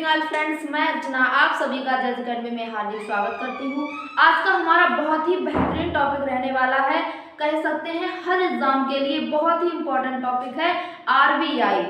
Evening all friends, मैं अर्चना आप सभी का जज अकेडमी में हार्दिक स्वागत करती हूँ। आज का हमारा बहुत ही बेहतरीन टॉपिक रहने वाला है, कह सकते हैं हर एग्जाम के लिए बहुत ही इम्पोर्टेंट टॉपिक है आरबीआई।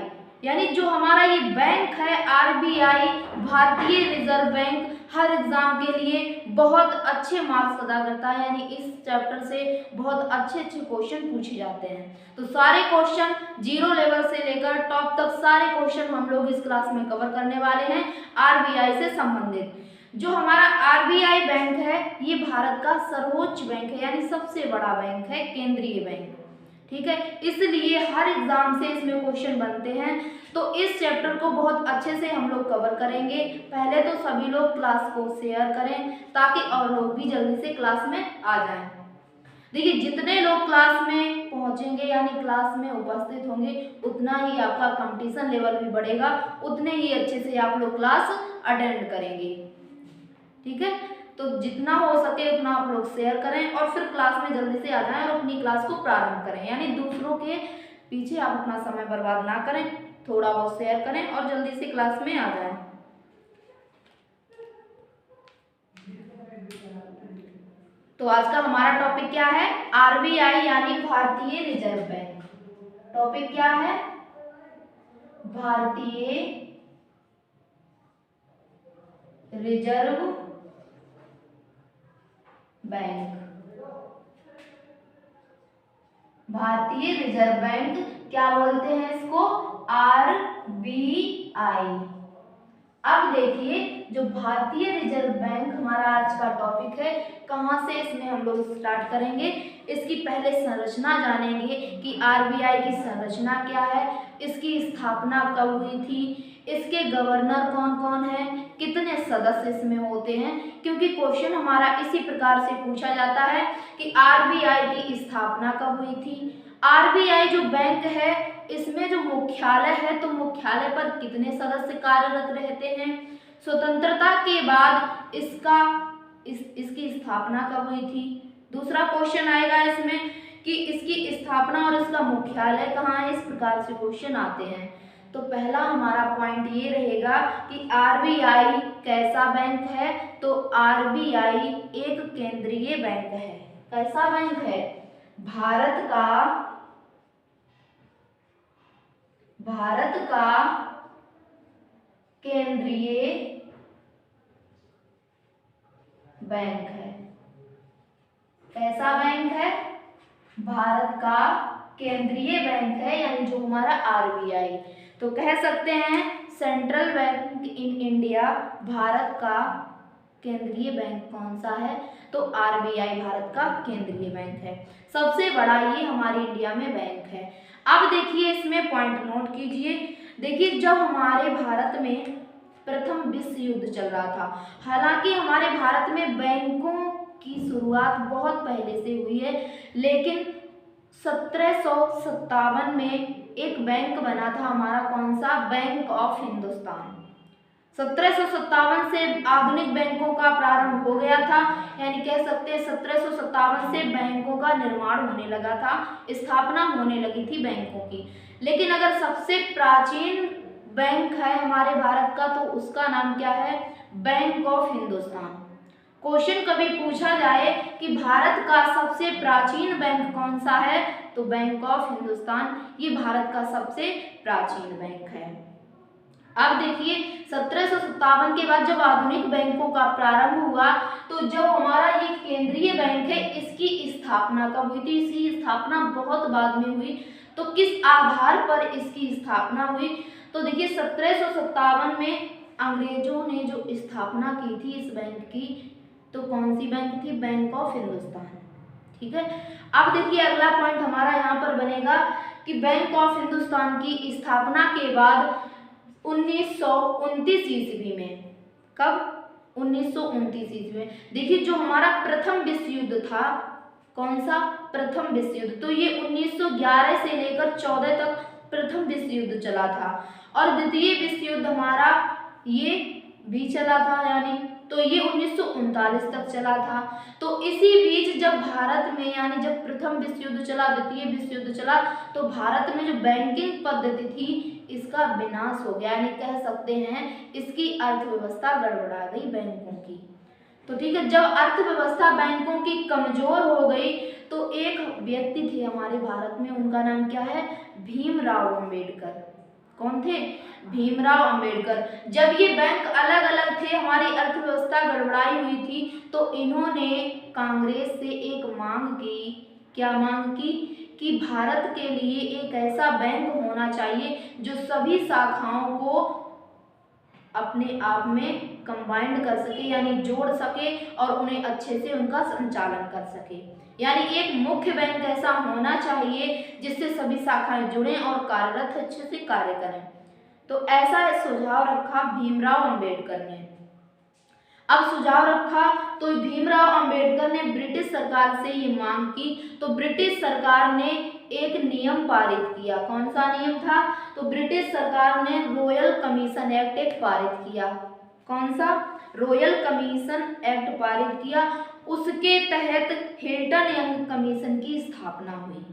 यानी जो हमारा ये बैंक है आरबीआई, भारतीय रिजर्व बैंक, हर एग्जाम के लिए बहुत अच्छे मार्क्स अदा करता है। यानी इस चैप्टर से बहुत अच्छे अच्छे क्वेश्चन पूछे जाते हैं। तो सारे क्वेश्चन जीरो लेवल से लेकर टॉप तक सारे क्वेश्चन हम लोग इस क्लास में कवर करने वाले हैं आरबीआई से संबंधित। जो हमारा आरबीआई बैंक है ये भारत का सर्वोच्च बैंक है, यानी सबसे बड़ा बैंक है, केंद्रीय बैंक। ठीक है, इसलिए हर एग्जाम से इसमें क्वेश्चन बनते हैं। तो इस चैप्टर को बहुत अच्छे से हम लोग कवर करेंगे। पहले तो सभी लोग क्लास को शेयर करें ताकि और लोग भी जल्दी से क्लास में आ जाएं। देखिए, जितने लोग क्लास में पहुंचेंगे यानी क्लास में उपस्थित होंगे उतना ही आपका कंपटीशन लेवल भी बढ़ेगा, उतने ही अच्छे से आप लोग क्लास अटेंड करेंगे। ठीक है, तो जितना हो सके उतना आप लोग शेयर करें और फिर क्लास में जल्दी से आ जाएं और अपनी क्लास को प्रारंभ करें। यानी दूसरों के पीछे आप अपना समय बर्बाद ना करें, थोड़ा बहुत शेयर करें और जल्दी से क्लास में आ जाएं। तो आज का हमारा टॉपिक क्या है? आरबीआई यानी भारतीय रिजर्व बैंक। टॉपिक क्या है? भारतीय रिजर्व बैंक। भारतीय रिजर्व बैंक क्या बोलते हैं इसको? आरबीआई। अब देखिए, जो भारतीय रिजर्व बैंक हमारा आज का टॉपिक है, कहाँ से इसमें हम लोग स्टार्ट करेंगे। इसकी पहले संरचना जानेंगे कि आरबीआई की संरचना क्या है, इसकी स्थापना कब हुई थी, इसके गवर्नर कौन कौन है, कितने सदस्य इसमें होते हैं। क्योंकि क्वेश्चन हमारा इसी प्रकार से पूछा जाता है कि आरबीआई की स्थापना कब हुई थी, आरबीआई जो बैंक है इसमें जो मुख्यालय है तो मुख्यालय पर कितने सदस्य कार्यरत रहते हैं, स्वतंत्रता के बाद इसकी स्थापना कब हुई थी। दूसरा क्वेश्चन आएगा इसमें कि इसकी स्थापना और इसका मुख्यालय कहाँ है, इस प्रकार से क्वेश्चन आते हैं। तो पहला हमारा पॉइंट ये रहेगा कि आरबीआई कैसा बैंक है, तो आरबीआई एक केंद्रीय बैंक है। कैसा बैंक है? भारत का केंद्रीय बैंक है। कैसा बैंक है? भारत का केंद्रीय बैंक है, यानी जो हमारा आरबीआई। तो कह सकते हैं central bank in India, Bharat का केंद्रीय बैंक कौन सा है, तो आरबीआई भारत का केंद्रीय बैंक है। सबसे बड़ा ये हमारे इंडिया में बैंक है। अब देखिए, इसमें पॉइंट नोट कीजिए। देखिए, जब हमारे भारत में प्रथम विश्व युद्ध चल रहा था, हालांकि हमारे भारत में बैंकों की शुरुआत बहुत पहले से हुई है, लेकिन 1757 में एक बैंक बना था हमारा, कौन सा? Bank of Hindustan. 1757 से आधुनिक बैंकों का प्रारंभ हो गया था, यानी कह सकते हैं 1757 से बैंकों का निर्माण होने लगा था, स्थापना होने लगी थी बैंकों की। लेकिन अगर सबसे प्राचीन बैंक है हमारे भारत का तो उसका नाम क्या है? Bank of Hindustan. क्वेश्चन कभी पूछा जाए कि भारत का सबसे प्राचीन बैंक कौन सा है, तो बैंक ऑफ हिंदुस्तान ये भारत का सबसे प्राचीन बैंक है। अब देखिए, 1757 के बाद जब आधुनिक बैंकों का प्रारंभ हुआ तो जो हमारा ये केंद्रीय बैंक है इसकी स्थापना कब हुई थी? इसकी स्थापना बहुत बाद में हुई। तो किस आधार पर इसकी स्थापना हुई? तो देखिए, 1757 में अंग्रेजों ने जो स्थापना की थी इस बैंक की, तो कौन सी बैंक थी? Bank of Hindustan. ठीक है, अब देखिए अगला पॉइंट हमारा यहाँ पर बनेगा कि बैंक ऑफ हिंदुस्तान की स्थापना के बाद 1929 ईस्वी में, कब? 1929 ईस्वी में। देखिए, जो हमारा प्रथम विश्व युद्ध था, कौन सा? प्रथम विश्व युद्ध, तो ये 1911 से लेकर 14 तक प्रथम विश्व युद्ध चला था। और द्वितीय विश्व युद्ध हमारा ये भी चला था, यानी तो ये 1939 तक चला था। तो इसी बीच जब भारत में, यानी जब प्रथम विश्व युद्ध चला, द्वितीय विश्व युद्ध चला, तो भारत में जो बैंकिंग पद्धति थी इसका विनाश हो गया, यानी कह सकते हैं इसकी अर्थव्यवस्था गड़बड़ा गई बैंकों की। तो ठीक है, जब अर्थव्यवस्था बैंकों की कमजोर हो गई तो एक व्यक्ति थे हमारे भारत में, उनका नाम क्या है, भीमराव अंबेडकर। कौन थे, भीमराव अंबेडकर। जब ये बैंक अलग अलग थे, हमारी अर्थव्यवस्था गड़बड़ाई हुई थी, तो इन्होंने कांग्रेस से एक मांग की। क्या मांग की, कि भारत के लिए एक ऐसा बैंक होना चाहिए जो सभी शाखाओं को अपने आप में कंबाइंड कर सके, यानी जोड़ सके और उन्हें अच्छे से उनका संचालन कर सके। यानी एक मुख्य बैंक ऐसा होना चाहिए जिससे सभी शाखाएं जुड़ें और कार्यरत अच्छे से कार्य करें। तो ऐसा सुझाव रखा भीमराव अंबेडकर ने। अब सुझाव रखा तो भीमराव अंबेडकर ने ब्रिटिश सरकार से ये मांग की, तो ब्रिटिश सरकार ने एक नियम पारित किया। कौन सा नियम था, तो ब्रिटिश सरकार ने रॉयल कमीशन एक्ट एक पारित किया। कौन सा, रॉयल कमीशन एक्ट पारित किया। उसके तहत हिल्टन यंग कमीशन की स्थापना हुई।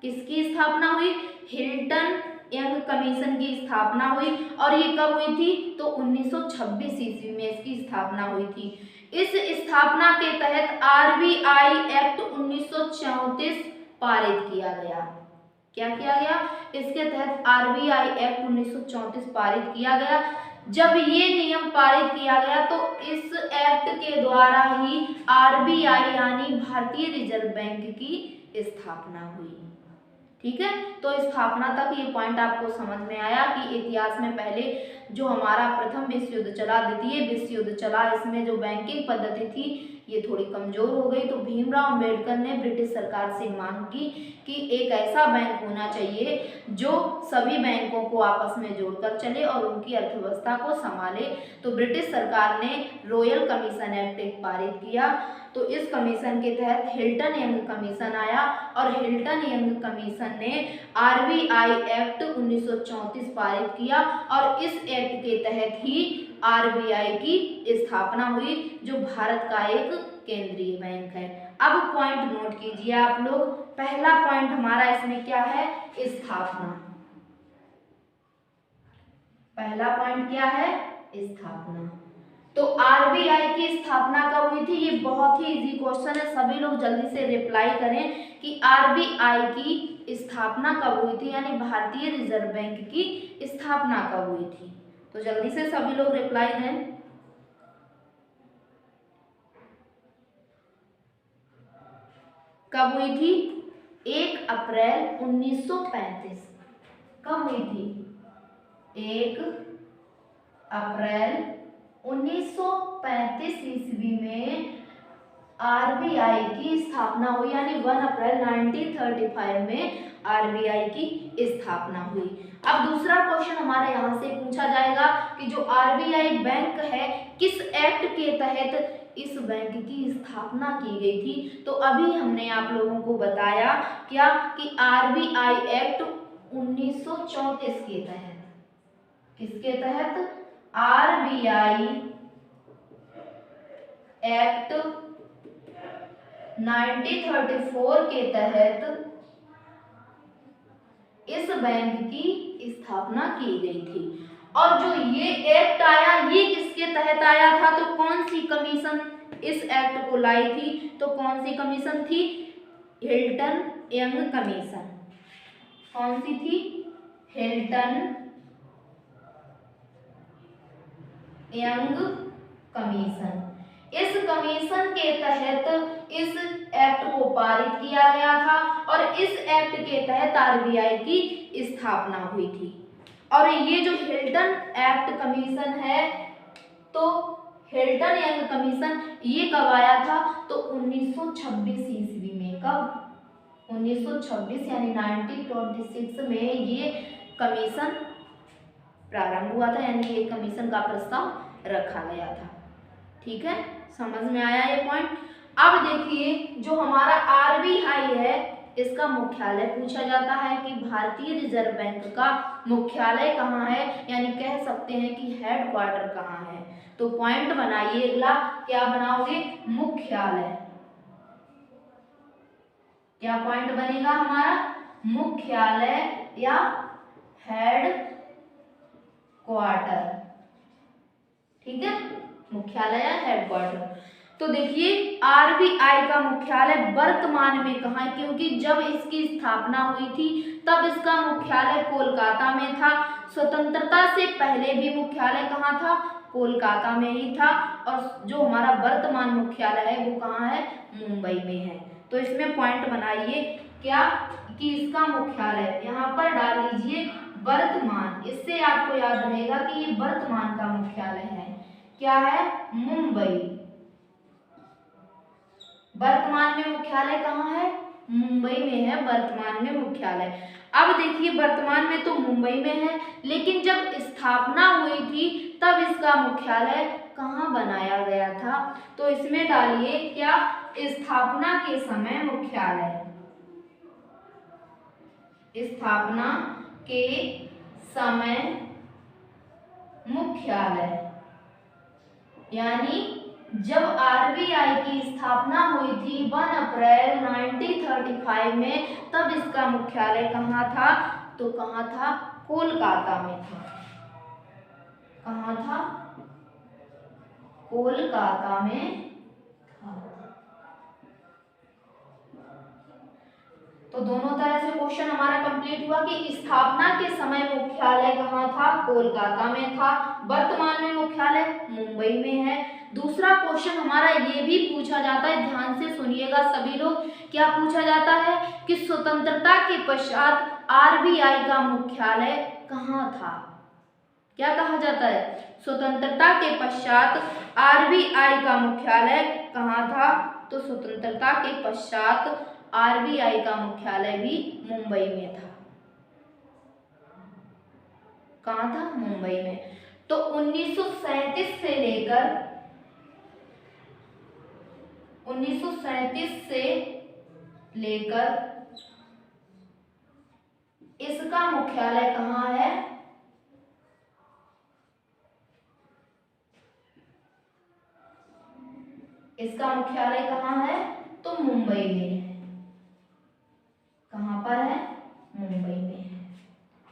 किसकी स्थापना हुई, हिल्टन यंग कमीशन की स्थापना हुई। और ये कब हुई थी, तो 1926 ईस्वी में इसकी स्थापना हुई थी। इस स्थापना के तहत आरबीआई एक्ट 1934 पारित किया गया। क्या किया गया, इसके तहत आरबीआई एक्ट 1934 पारित किया गया। जब ये नियम पारित किया गया तो इस एक्ट के द्वारा ही आरबीआई यानी भारतीय रिजर्व बैंक की स्थापना हुई। ठीक है, तो स्थापना तक ये पॉइंट आपको समझ में आया कि इतिहास में पहले जो हमारा प्रथम विश्व युद्ध चला, द्वितीय विश्व युद्ध चला, इसमें जो बैंकिंग पद्धति थी ये थोड़ी कमजोर हो गई। तो भीमराव अंबेडकर ने ब्रिटिश सरकार से मांग की कि एक ऐसा बैंक होना चाहिए जो सभी बैंकों को आपस में जोड़कर चले और उनकी अर्थव्यवस्था को संभाले। तो ब्रिटिश सरकार ने रॉयल कमीशन एक्ट पारित किया। तो इस कमीशन के तहत हिल्टन यंग कमीशन आया और हिल्टन यंग कमीशन ने आरबीआई एक्ट 1934 पारित किया और इस एक्ट के तहत ही आरबीआई की स्थापना हुई, जो भारत का एक केंद्रीय बैंक है। अब पॉइंट नोट कीजिए आप लोग। पहला पॉइंट हमारा इसमें क्या है, स्थापना। पहला पॉइंट क्या है, स्थापना। तो आरबीआई की स्थापना कब हुई थी, ये बहुत ही इजी क्वेश्चन है, सभी लोग जल्दी से रिप्लाई करें कि आरबीआई की स्थापना कब हुई थी, यानी भारतीय रिजर्व बैंक की स्थापना कब हुई थी। तो जल्दी से सभी लोग रिप्लाई दें। कब हुई थी, 1 अप्रैल 1935। कब हुई थी, 1 अप्रैल 1935 ईस्वी में आरबीआई की स्थापना हुई, यानी 1 अप्रैल 1935 में आरबीआई की स्थापना हुई। अब दूसरा क्वेश्चन हमारा यहाँ से पूछा जाएगा कि जो आरबीआई बैंक है किस एक्ट के तहत इस बैंक की स्थापना की गई थी। तो अभी हमने आप लोगों को बताया क्या कि आरबीआई एक्ट 1934 के तहत, किसके तहत, आरबीआई एक्ट 1934 के तहत इस बैंक की स्थापना की गई थी। और जो ये एक्ट आया ये किसके तहत आया था, तो कौन सी कमीशन इस एक्ट को लाई थी, तो कौन सी कमीशन थी, हिल्टन यंग कमीशन। कौन सी थी, हिल्टन यंग कमीशन। इस कमीशन के तहत इस एक्ट को पारित किया गया था और इस एक्ट के तहत आरबीआई की स्थापना हुई थी। और ये जो हिल्टन एक्ट कमीशन है, तो हिल्टन यंग कमीशन ये कब आया था, तो 1926 ईस्वी में। कब, 1926 यानी 1926 में ये कमीशन प्रारंभ हुआ था, यानी ये कमीशन का प्रस्ताव रखा गया था। ठीक है, समझ में आया ये पॉइंट। अब देखिए जो हमारा आरबीआई है इसका मुख्यालय पूछा जाता है कि भारतीय रिजर्व बैंक का मुख्यालय कहाँ है, यानी कह सकते हैं कि हेडक्वार्टर कहाँ है। तो पॉइंट बनाइए अगला, क्या बनाओगे, मुख्यालय। क्या पॉइंट बनेगा हमारा, मुख्यालय या मुख्यालय या हेडक्वार्टर। तो देखिए आरबीआई का मुख्यालय वर्तमान में कहाँ है, क्योंकि जब इसकी स्थापना हुई थी तब इसका मुख्यालय कोलकाता में था। स्वतंत्रता से पहले भी मुख्यालय कहाँ था, कोलकाता में ही था। और जो हमारा वर्तमान मुख्यालय है वो कहाँ है, मुंबई में है। तो इसमें पॉइंट बनाइए क्या कि इसका मुख्यालय यहाँ पर डाल लीजिए वर्तमान, इससे आपको याद रहेगा कि ये वर्तमान का मुख्यालय है। क्या है, मुंबई। वर्तमान में मुख्यालय कहाँ है, मुंबई में है वर्तमान में मुख्यालय। अब देखिए वर्तमान में तो मुंबई में है, लेकिन जब स्थापना हुई थी तब इसका मुख्यालय कहाँ बनाया गया था। तो इसमें डालिए क्या, स्थापना के समय मुख्यालय, स्थापना के समय मुख्यालय, यानी जब आरबीआई की स्थापना हुई थी 1 अप्रैल 1935 में, तब इसका मुख्यालय कहाँ था, तो कहाँ था, कोलकाता में था। कहाँ था, कोलकाता में था। तो दोनों तरह से क्वेश्चन हमारा कंप्लीट हुआ कि स्थापना के समय मुख्यालय कहाँ था, कोलकाता में था। वर्तमान में मुख्यालय मुंबई में है। दूसरा क्वेश्चन हमारा ये भी पूछा जाता है, ध्यान से सुनिएगा सभी लोग, क्या पूछा जाता है कि स्वतंत्रता के पश्चात आरबीआई का मुख्यालय कहाँ था। क्या कहा जाता है, स्वतंत्रता के पश्चात आरबीआई का मुख्यालय कहाँ था। तो स्वतंत्रता के पश्चात आरबीआई का मुख्यालय भी मुंबई में था। कहाँ था, मुंबई में। तो 1937 से लेकर 1937 से लेकर इसका मुख्यालय कहाँ है, इसका मुख्यालय कहाँ है, तो मुंबई में है। कहाँ पर है, मुंबई में है।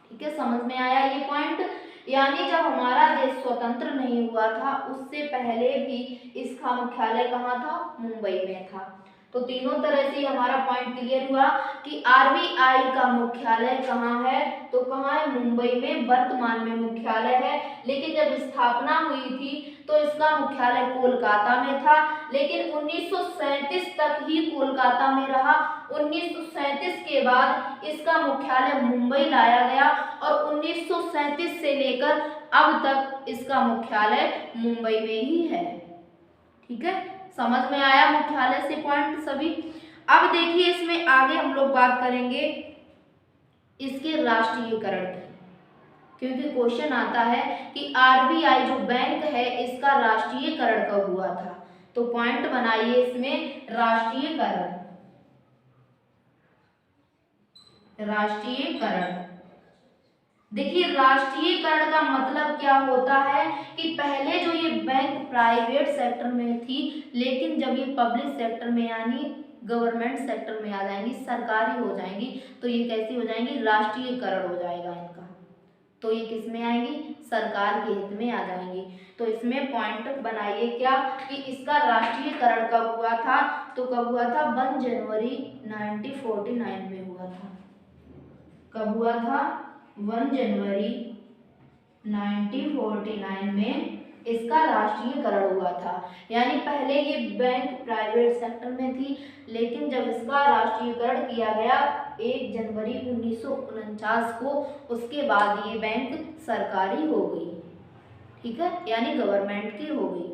ठीक है, समझ में आया ये पॉइंट। यानी जब हमारा देश स्वतंत्र नहीं हुआ था उससे पहले भी इसका मुख्यालय कहाँ था, मुंबई में था। तो तीनों तरह से हमारा पॉइंट क्लियर हुआ कि आरबीआई का मुख्यालय कहाँ है, तो कहाँ है, मुंबई में वर्तमान में मुख्यालय है। लेकिन जब स्थापना हुई थी तो इसका मुख्यालय कोलकाता में था, लेकिन 1937 तक ही कोलकाता में रहा। 1937 के बाद इसका मुख्यालय मुंबई लाया गया और 1937 से लेकर अब तक इसका मुख्यालय मुंबई में ही है। ठीक है, समझ में आया मुख्यालय से पॉइंट सभी। अब देखिए इसमें आगे हम लोग बात करेंगे इसके राष्ट्रीयकरण की, क्योंकि क्वेश्चन आता है कि आरबीआई जो बैंक है इसका राष्ट्रीयकरण कब हुआ था। तो पॉइंट बनाइए इसमें, राष्ट्रीयकरण। राष्ट्रीयकरण, देखिए राष्ट्रीयकरण का मतलब क्या होता है कि पहले जो ये बैंक प्राइवेट सेक्टर में थी, लेकिन जब ये पब्लिक सेक्टर में यानी गवर्नमेंट सेक्टर में आ जाएंगी, सरकारी हो जाएंगी, तो ये कैसी हो जाएंगी, राष्ट्रीयकरण हो जाएगा इनका। तो ये किस में आएंगी, सरकार के हित में आ जाएंगी। तो इसमें पॉइंट बनाइए क्या कि इसका राष्ट्रीयकरण कब हुआ था। तो कब हुआ था, 1 जनवरी 1949 में हुआ था। कब हुआ था, 1 जनवरी 1949 में इसका राष्ट्रीयकरण हुआ था। यानी पहले ये बैंक प्राइवेट सेक्टर में थी, लेकिन जब इसका राष्ट्रीयकरण किया गया 1 जनवरी 1949 को, उसके बाद ये बैंक सरकारी हो गई। ठीक है, यानी गवर्नमेंट की हो गई।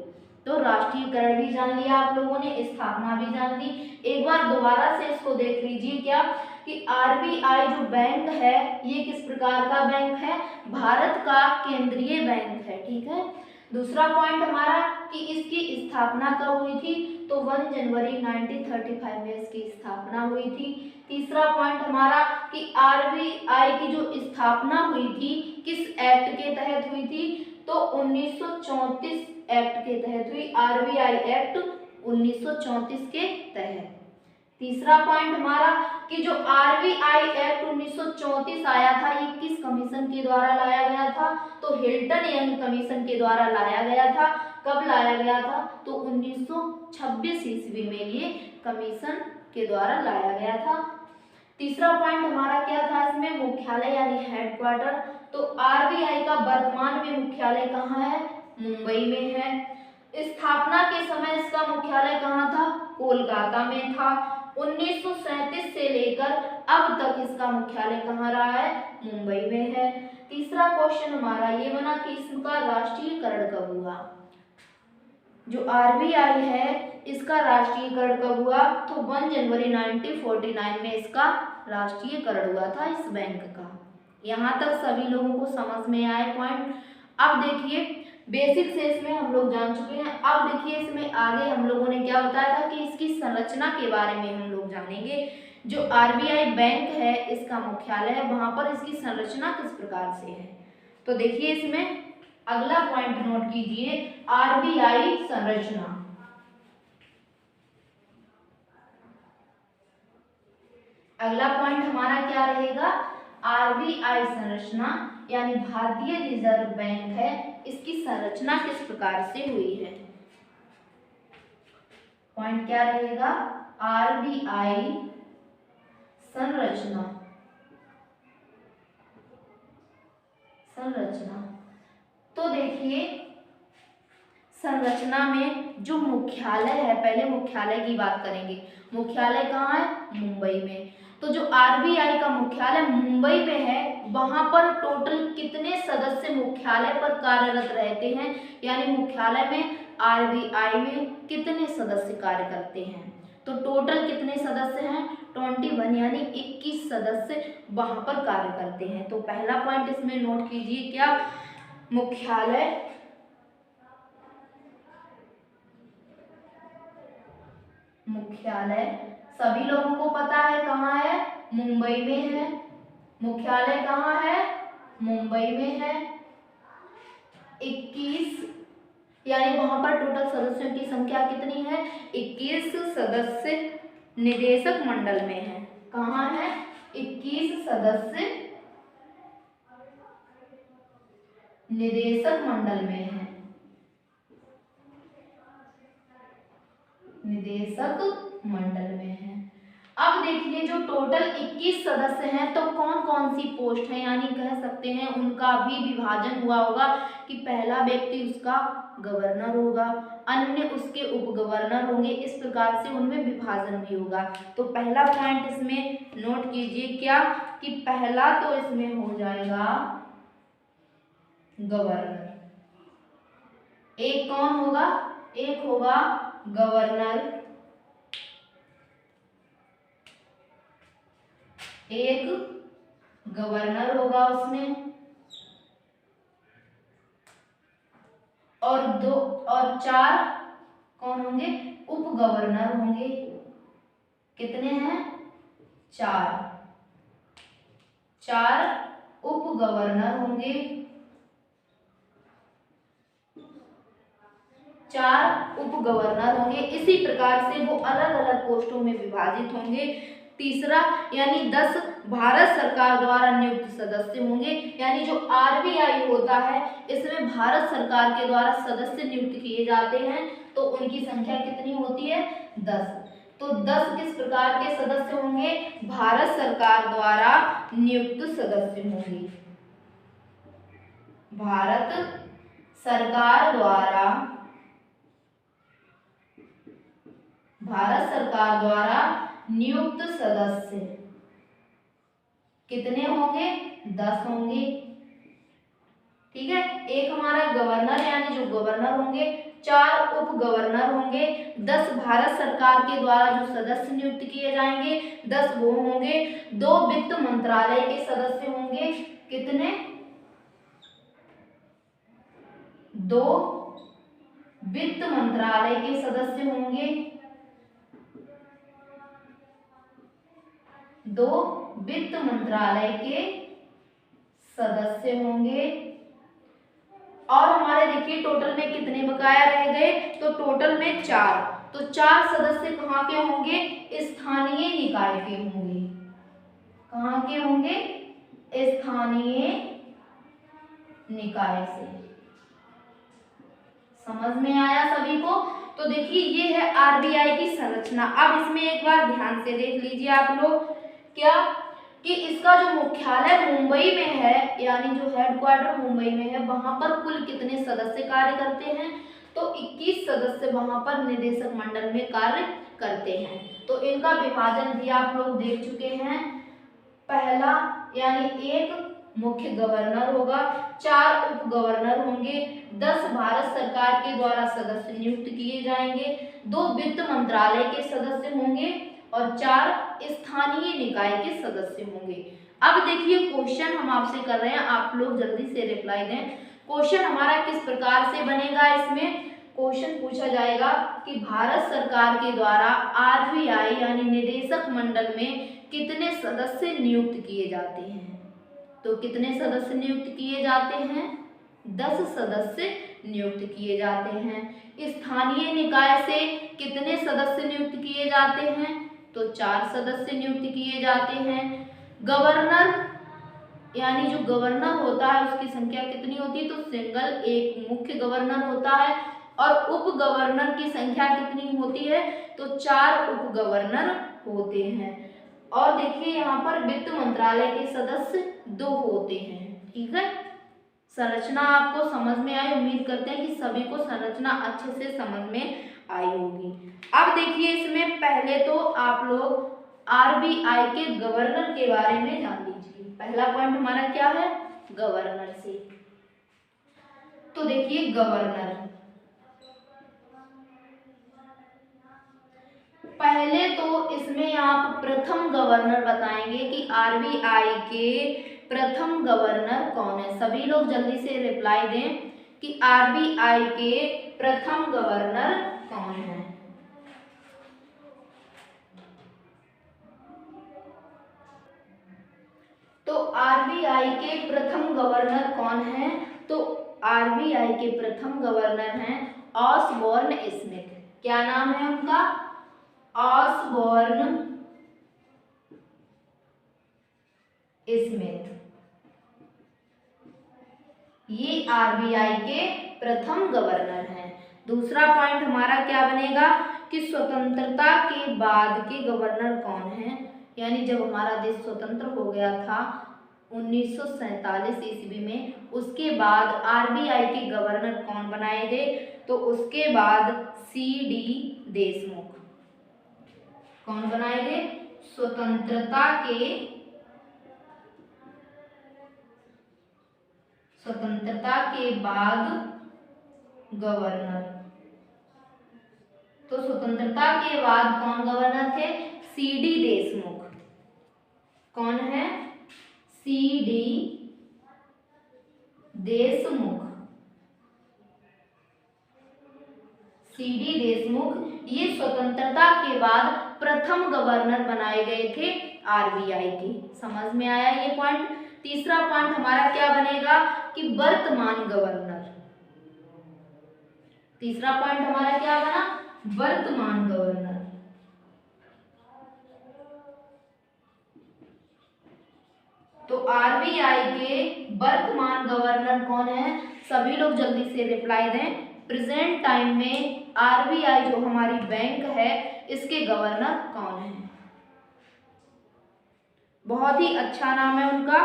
तो राष्ट्रीयकरण भी जान लिया आप लोगों ने, स्थापना भी जान ली। एक बार दोबारा से इसको देख लीजिए क्या कि आरबीआई जो बैंक है ये किस प्रकार का बैंक है, भारत का केंद्रीय बैंक है। ठीक है, दूसरा पॉइंट हमारा कि इसकी स्थापना कब हुई थी, तो 1 जनवरी 1935 में इसकी स्थापना हुई थी। तीसरा पॉइंट हमारा कि आरबीआई की जो स्थापना हुई थी किस एक्ट के तहत हुई थी, तो 1934 एक्ट के तहत हुई, आरबीआई एक्ट 1934 के तहत। तीसरा पॉइंट हमारा कि जो आरबीआई एक्ट 1934 आया था, ये किस कमीशन के द्वारा लाया गया था? तो हिल्टन यंग कमीशन के द्वारा लाया गया था। कब लाया गया था? तो 1926 ईस्वी में ये कमीशन के द्वारा लाया गया था। तीसरा पॉइंट हमारा क्या था इसमें? मुख्यालय यानी हेडक्वार्टर। तो आरबीआई का वर्तमान में मुख्यालय कहाँ है? मुंबई में है। स्थापना के समय इसका मुख्यालय कहाँ था? कोलकाता में था। 1937 से लेकर अब तक इसका मुख्यालय कहाँ रहा है? मुंबई में है। तीसरा क्वेश्चन हमारा ये बना कि इसका राष्ट्रीयकरण कब हुआ? जो आरबीआई है इसका राष्ट्रीयकरण कब हुआ? तो 1 जनवरी 1949 में इसका राष्ट्रीयकरण हुआ था इस बैंक का। यहाँ तक सभी लोगों को समझ में आए पॉइंट। अब देखिए बेसिक से इसमें हम लोग जान चुके हैं। अब देखिए इसमें आगे हम लोगों ने क्या बताया था कि इसकी संरचना के बारे में हम लोग जानेंगे। जो आरबीआई बैंक है इसका मुख्यालय है, वहां पर इसकी संरचना किस प्रकार से है। तो देखिए इसमें अगला पॉइंट नोट कीजिए, आरबीआई संरचना। अगला पॉइंट हमारा क्या रहेगा? आरबीआई संरचना यानी भारतीय रिजर्व बैंक है, इसकी संरचना किस प्रकार से हुई है। पॉइंट क्या रहेगा? आरबीआई संरचना। तो देखिए संरचना में जो मुख्यालय है, पहले मुख्यालय की बात करेंगे। मुख्यालय कहाँ है? मुंबई में। तो जो आरबीआई का मुख्यालय मुंबई में है, वहां पर टोटल कितने सदस्य मुख्यालय पर कार्यरत रहते हैं, यानी मुख्यालय में आरबीआई में कितने सदस्य कार्य करते हैं? तो टोटल कितने सदस्य हैं? 21 यानी 21 सदस्य वहां पर कार्य करते हैं। तो पहला पॉइंट इसमें नोट कीजिए, क्या? मुख्यालय सभी लोगों को पता है कहाँ है? मुंबई में है। मुख्यालय कहाँ है? मुंबई में है। 21 यानी वहां पर टोटल सदस्यों की संख्या कितनी है? 21 सदस्य निदेशक मंडल में है। कहाँ है? 21 सदस्य निदेशक मंडल में है। निदेशक मंडल में है। अब देखिए जो टोटल 21 सदस्य हैं, तो कौन कौन सी पोस्ट है, यानी कह सकते हैं उनका भी विभाजन हुआ होगा कि पहला व्यक्ति उसका गवर्नर होगा, अन्य उसके उप गवर्नर होंगे, इस प्रकार से उनमें विभाजन भी होगा। तो पहला पॉइंट इसमें नोट कीजिए, क्या? कि पहला तो इसमें हो जाएगा गवर्नर। एक कौन होगा? एक होगा गवर्नर, एक गवर्नर होगा उसमें, और 2 और 4 कौन होंगे? उप गवर्नर होंगे। कितने हैं? 4 उप गवर्नर होंगे। 4 उप गवर्नर होंगे। इसी प्रकार से वो अलग अलग पोस्टों में विभाजित होंगे। तीसरा यानी 10 भारत सरकार द्वारा नियुक्त सदस्य होंगे, यानी जो आरबीआई होता है इसमें भारत सरकार के द्वारा सदस्य नियुक्त किए जाते हैं। तो उनकी संख्या कितनी होती है? 10। तो 10 किस प्रकार के सदस्य होंगे? भारत सरकार द्वारा नियुक्त सदस्य होंगे। भारत सरकार द्वारा नियुक्त सदस्य कितने होंगे? 10 होंगे। ठीक है। एक हमारा गवर्नर यानी जो गवर्नर होंगे, 4 उप गवर्नर होंगे, 10 भारत सरकार के द्वारा जो सदस्य नियुक्त किए जाएंगे 10 वो होंगे, 2 वित्त मंत्रालय के सदस्य होंगे। कितने? 2 वित्त मंत्रालय के सदस्य होंगे। 2 वित्त मंत्रालय के सदस्य होंगे। और हमारे देखिए टोटल में कितने बकाया रह गए? तो टोटल में 4। तो 4 सदस्य कहाँ के होंगे? स्थानीय निकाय के होंगे। कहाँ के होंगे? स्थानीय निकाय से। समझ में आया सभी को? तो देखिए ये है आरबीआई की संरचना। अब इसमें एक बार ध्यान से देख लीजिए आप लोग, क्या कि इसका जो मुख्यालय मुंबई में है, यानी जो हेडक्वार्टर मुंबई में है, वहां पर कुल कितने सदस्य कार्य करते हैं? तो 21 सदस्य वहां पर निदेशक मंडल में कार्य करते हैं। तो इनका विभाजन भी आप लोग देख चुके हैं। पहला यानी एक मुख्य गवर्नर होगा, 4 उप गवर्नर होंगे, 10 भारत सरकार के द्वारा सदस्य नियुक्त किए जाएंगे, 2 वित्त मंत्रालय के सदस्य होंगे और 4 स्थानीय निकाय के सदस्य होंगे। अब देखिए क्वेश्चन हम आपसे कर रहे हैं, आप लोग जल्दी से रिप्लाई दें। क्वेश्चन हमारा किस प्रकार से बनेगा? इसमें क्वेश्चन पूछा जाएगा कि भारत सरकार के द्वारा आरबीआई यानी निदेशक मंडल में कितने सदस्य नियुक्त किए जाते हैं? तो कितने सदस्य नियुक्त किए जाते हैं? 10 सदस्य नियुक्त किए जाते हैं। स्थानीय निकाय से कितने सदस्य नियुक्त किए जाते हैं? तो 4 सदस्य नियुक्त किए जाते हैं। गवर्नर यानी जो गवर्नर होता है उसकी संख्या कितनी होती है? तो सिंगल एक मुख्य गवर्नर होता है और उप गवर्नर की संख्या कितनी होती है? तो 4 उप गवर्नर होते हैं। और देखिए यहाँ पर वित्त मंत्रालय के सदस्य 2 होते हैं। ठीक है, संरचना आपको समझ में आई। उम्मीद करते हैं कि सभी को संरचना अच्छे से समझ में आई होगी। अब देखिए इसमें पहले तो आप लोग आरबीआई के गवर्नर के बारे में जान लीजिए। पहला पॉइंट हमारा क्या है? गवर्नर से। तो देखिए गवर्नर, पहले तो इसमें आप प्रथम गवर्नर बताएंगे कि आरबीआई के प्रथम गवर्नर कौन है। सभी लोग जल्दी से रिप्लाई दें कि आरबीआई के प्रथम गवर्नर कौन है। तो आरबीआई के प्रथम गवर्नर कौन है? तो आरबीआई के प्रथम गवर्नर हैं ऑसबोर्न स्मिथ। क्या नाम है उनका? Osborne Smith. ये आरबीआई के प्रथम गवर्नर हैं। दूसरा पॉइंट हमारा क्या बनेगा कि स्वतंत्रता के बाद के गवर्नर कौन हैं? यानी जब हमारा देश स्वतंत्र हो गया था 1947 ईस्वी में, उसके बाद आरबीआई के गवर्नर कौन बनाए गए? तो उसके बाद सीडी देशमुख। कौन बनाए गए? स्वतंत्रता के बाद गवर्नर। तो स्वतंत्रता के बाद कौन गवर्नर थे? सीडी देशमुख। कौन है? सीडी देशमुख। सीडी देशमुख ये स्वतंत्रता के बाद प्रथम गवर्नर बनाए गए थे आरबीआई के। समझ में आया ये पॉइंट? तीसरा पॉइंट हमारा क्या बनेगा कि वर्तमान गवर्नर। तीसरा पॉइंट हमारा क्या बना? वर्तमान गवर्नर। तो आरबीआई के वर्तमान गवर्नर कौन है? सभी लोग जल्दी से रिप्लाई दें। प्रेजेंट टाइम में आरबीआई जो हमारी बैंक है इसके गवर्नर कौन है? बहुत ही अच्छा नाम है उनका।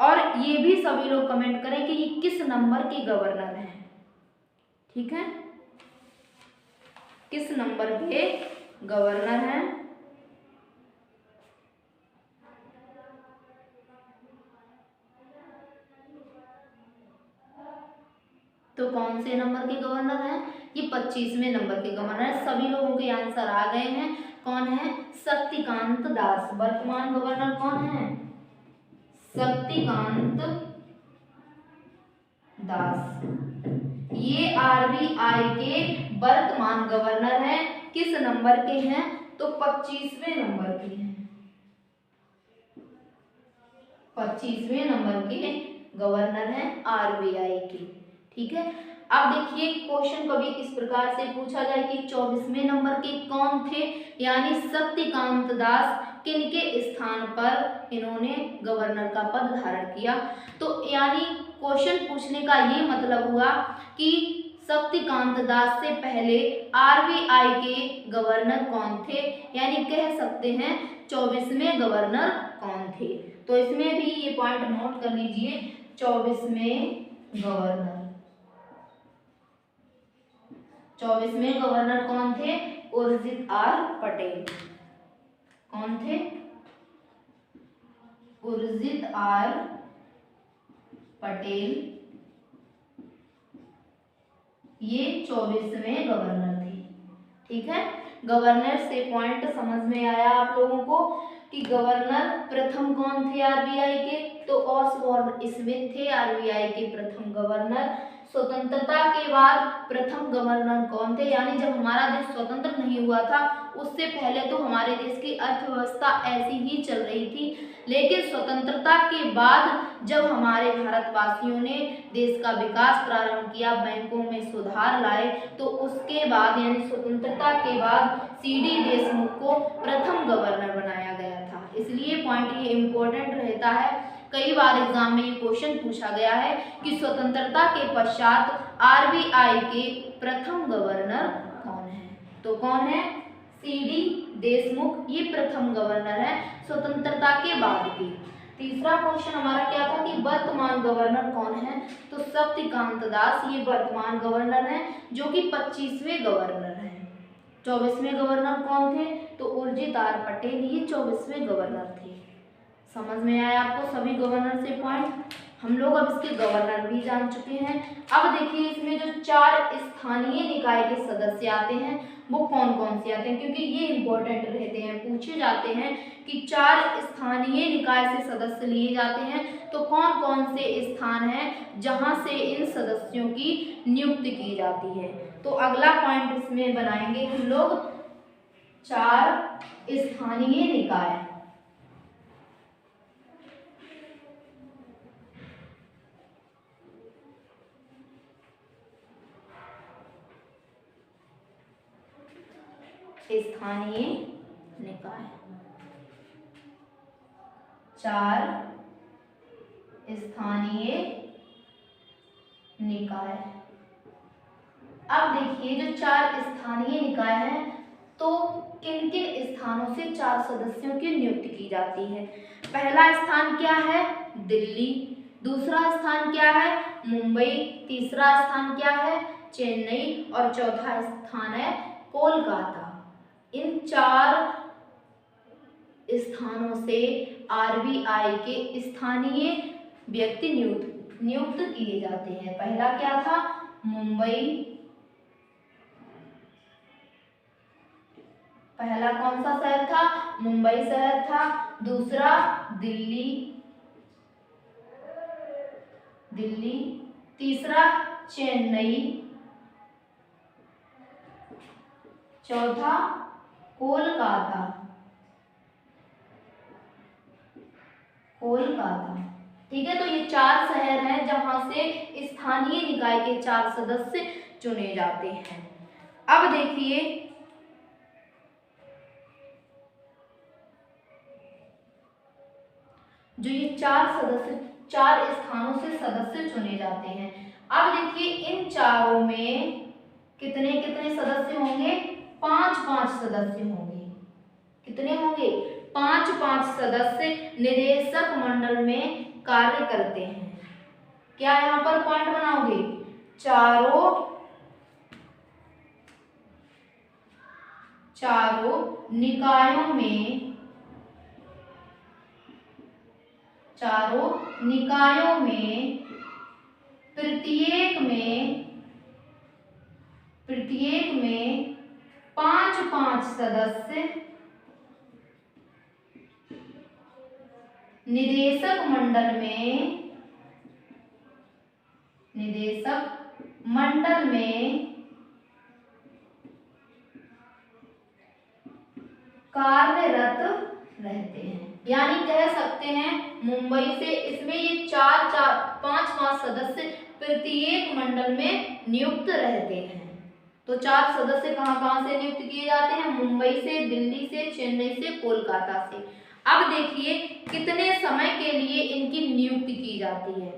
और ये भी सभी लोग कमेंट करें कि ये किस नंबर के गवर्नर हैं। ठीक है, किस नंबर के गवर्नर हैं? तो कौन से नंबर के गवर्नर हैं? ये 25वें नंबर के गवर्नर हैं। सभी लोगों के आंसर आ गए हैं। कौन है? शक्तिकांत दास। वर्तमान गवर्नर कौन है? शक्तिकांत दास। ये आरबीआई के वर्तमान गवर्नर हैं। किस नंबर के हैं? तो 25वें नंबर के हैं। 25वें नंबर के गवर्नर हैं आरबीआई के। ठीक है, अब देखिए क्वेश्चन कभी इस प्रकार से पूछा जाए कि 24वें नंबर के कौन थे, यानी शक्तिकांत दास किनके स्थान पर इन्होंने गवर्नर का पद धारण किया। तो यानी क्वेश्चन पूछने का ये मतलब हुआ कि शक्तिकांत दास से पहले आरबीआई के गवर्नर कौन थे, यानी कह सकते हैं 24वें गवर्नर कौन थे। तो इसमें भी ये पॉइंट नोट कर लीजिए, 24वें गवर्नर, 24वें गवर्नर कौन थे? उर्जित आर पटेल। कौन थे? उर्जित आर पटेल, ये 24वें गवर्नर थे। ठीक है, गवर्नर से पॉइंट समझ में आया आप लोगों को कि गवर्नर प्रथम कौन थे आरबीआई के? तो ऑसबॉर्न स्मिथ थे आरबीआई के प्रथम गवर्नर। स्वतंत्रता के बाद प्रथम गवर्नर कौन थे, यानी जब हमारा देश स्वतंत्र नहीं हुआ था उससे पहले तो हमारे देश की अर्थव्यवस्था ऐसी ही चल रही थी, लेकिन स्वतंत्रता के बाद जब हमारे भारतवासियों ने देश का विकास प्रारंभ किया, बैंकों में सुधार लाए, तो उसके बाद यानी स्वतंत्रता के बाद सीडी देशमुख को प्रथम गवर्नर बनाया गया था। इसलिए पॉइंट ये इम्पोर्टेंट रहता है, कई बार एग्जाम में ये क्वेश्चन पूछा गया है कि स्वतंत्रता के पश्चात आरबीआई के प्रथम गवर्नर कौन है? तो कौन है? सीडी देशमुख, ये प्रथम गवर्नर है स्वतंत्रता के बाद के। तीसरा क्वेश्चन हमारा क्या था कि वर्तमान गवर्नर कौन है? तो शक्तिकांत दास, ये वर्तमान गवर्नर हैं जो कि 25वें गवर्नर हैं। 24वें गवर्नर कौन थे? तो उर्जित आर पटेल, ये 24वें गवर्नर थे। समझ में आया आपको सभी गवर्नर से पॉइंट? हम लोग अब इसके गवर्नर भी जान चुके हैं। अब देखिए इसमें जो 4 स्थानीय निकाय के सदस्य आते हैं वो कौन कौन से आते हैं, क्योंकि ये इंपॉर्टेंट रहते हैं, पूछे जाते हैं कि 4 स्थानीय निकाय से सदस्य लिए जाते हैं, तो कौन कौन से स्थान हैं जहां से इन सदस्यों की नियुक्ति की जाती है। तो अगला पॉइंट इसमें बनाएंगे हम लोग 4 स्थानीय निकाय। स्थानीय निकाय, 4 स्थानीय निकाय। अब देखिए जो 4 स्थानीय निकाय हैं तो किन किन स्थानों से 4 सदस्यों की नियुक्ति की जाती है। पहला स्थान क्या है? दिल्ली। दूसरा स्थान क्या है? मुंबई। तीसरा स्थान क्या है? चेन्नई। और चौथा स्थान है कोलकाता। इन 4 स्थानों से आरबीआई के स्थानीय व्यक्ति नियुक्त किए जाते हैं। पहला क्या था? मुंबई। पहला कौन सा शहर था? मुंबई शहर था। दूसरा दिल्ली। तीसरा चेन्नई। चौथा कोलकाता। ठीक है, तो ये 4 शहर हैं जहां से स्थानीय निकाय के 4 सदस्य चुने जाते हैं। अब देखिए जो ये 4 स्थानों से सदस्य चुने जाते हैं। अब देखिए इन चारों में कितने कितने सदस्य होंगे? 5-5 सदस्य होंगे। कितने होंगे? 5-5 सदस्य निदेशक मंडल में कार्य करते हैं। क्या यहाँ पर पॉइंट बनाओगे? चारों निकायों में प्रत्येक में 5-5 सदस्य निदेशक मंडल में कार्यरत रहते हैं। यानी कह सकते हैं मुंबई से इसमें ये 5-5 सदस्य प्रत्येक मंडल में नियुक्त रहते हैं। तो 4 सदस्य कहाँ कहाँ से नियुक्त किए जाते हैं? मुंबई से, दिल्ली से, चेन्नई से, कोलकाता से। अब देखिए कितने समय के लिए इनकी नियुक्ति की जाती है।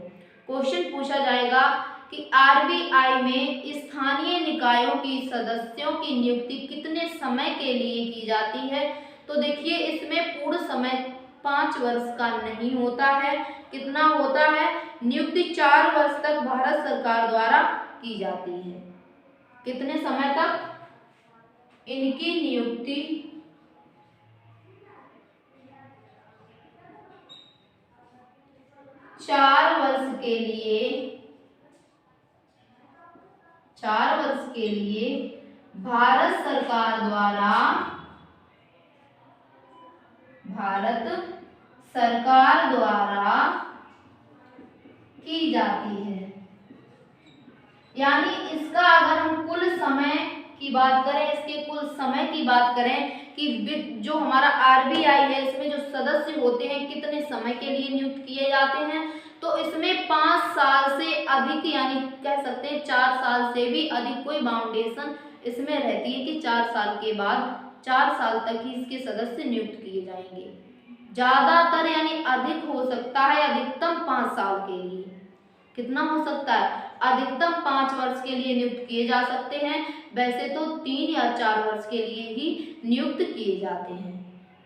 क्वेश्चन पूछा जाएगा कि आरबीआई में स्थानीय निकायों की सदस्यों की नियुक्ति कितने समय के लिए की जाती है? तो देखिए इसमें पूर्ण समय 5 वर्ष का नहीं होता है। कितना होता है? नियुक्ति 4 वर्ष तक भारत सरकार द्वारा की जाती है। कितने समय तक इनकी नियुक्ति? 4 वर्ष के लिए, 4 वर्ष के लिए भारत सरकार द्वारा की जाती है। यानी इसका अगर हम कुल समय की बात करें, इसके कुल समय की बात करें कि जो हमारा आरबीआई है इसमें जो सदस्य होते हैं कितने समय के लिए नियुक्त किए जाते हैं, तो इसमें 5 साल से अधिक, यानी कह सकते हैं 4 साल से भी अधिक कोई बाउंडेशन इसमें रहती है कि 4 साल के बाद 4 साल तक ही इसके सदस्य नियुक्त किए जाएंगे। ज्यादातर यानी अधिक हो सकता है अधिकतम 5 साल के लिए। कितना हो सकता है? अधिकतम 5 वर्ष के लिए नियुक्त किए जा सकते हैं। वैसे तो 3 या 4 वर्ष के लिए ही नियुक्त किए जाते हैं।